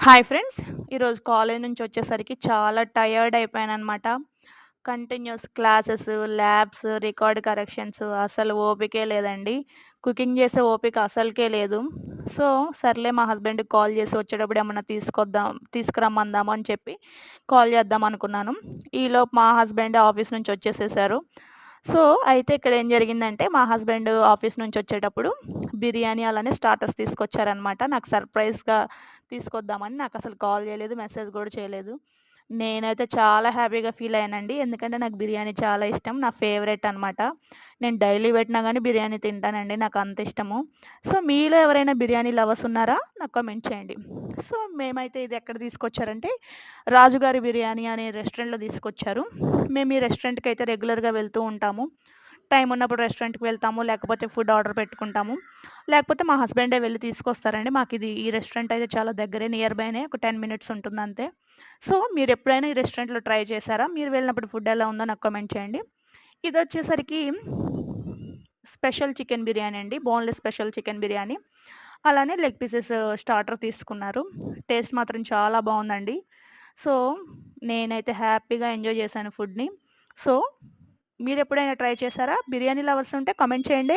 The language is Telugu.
Hi friends. ఈరోజు కాలేజీ నుంచి వచ్చేసరికి చాలా టయర్డ్ అయిపోయాననమాట. Continuous classes, labs, record corrections అసలు ఓపికే లేదండి. కుకింగ్ చేసే ఓపిక అసలుకే లేదు. సో, సర్లే మా హస్బెండ్‌కి కాల్ చేసి వచ్చేటప్పుడు ఏమన్నా తీసుకురమ్మందాము అని చెప్పి కాల్ చేద్దాం అనుకున్నాను. ఈలోపు మా హస్బెండ్ ఆఫీస్ నుంచి వచ్చేసేసారు. సో, అయితే ఇక్కడ ఏం జరిగిందంటే మా హస్బెండ్ ఆఫీస్ నుంచి వచ్చేటప్పుడు బిర్యానీ అలానే స్టార్టర్స్ తీసుకొచ్చారనమాట. నాకు సర్ప్రైజ్‌గా తీసుకొద్దామని నాకసలు కాల్ చేయలేదు, మెసేజ్ గూడా చేయలేదు. నేనైతే చాలా హ్యాపీగా ఫీల్ అయ్యానండి. ఎందుకంటే నాకు బిర్యానీ చాలా ఇష్టం. నా ఫేవరెట్ అనమాట. నేను డైలీ పెట్టినా గానీ బిర్యానీ తింటానండి. నాకంత ఇష్టము. సో, మీలో ఎవరైనా బిర్యానీ లవర్స్ ఉన్నారా? నాకు కామెంట్ చేయండి. సో, మేమైతే ఇది ఎక్కడ తీసుకొచ్చారంటే, రాజుగారి బిర్యానీ అనే రెస్టారెంట్‌లో తీసుకొచ్చారు. మేము ఈ రెస్టారెంట్‌కయితే రెగ్యులర్‌గా వెళ్తూ ఉంటాము. టైం ఉన్నప్పుడు రెస్టారెంట్‌కి వెళ్తాము. లేకపోతే ఫుడ్ ఆర్డర్ పెట్టుకుంటాము. లేకపోతే మా హస్బెండే వెళ్లి తీసుకొస్తారండి. ఈ రెస్టారెంట్ అయితే చాలా దగ్గరే నియర్ బైనే ఒక 10 మినిట్స్ ఉంటుందంతే. సో, మీరెప్పుడైనా ఈ రెస్టారెంట్‌లో ట్రై చేశారా? మీరు వెళ్ళినప్పుడు ఫుడ్ ఎలా ఉందో నాకు కామెంట్ చేయండి. ఇదొచ్చేసరికి స్పెషల్ చికెన్ బిర్యానీ అండి. Boneless special chicken biryani. అలానే లెగ్ పీసెస్ స్టార్టర్ తీసుకున్నారు. టేస్ట్ మాత్రం చాలా బావుందండి. సో, నేనైతే హ్యాపీగా ఎంజాయ్ చేశాను ఫుడ్‌ని. సో, మీరెప్పుడైనా ట్రై చేశారా? బిర్యానీ లవర్స్ ఉంటే కామెంట్ చేయండి.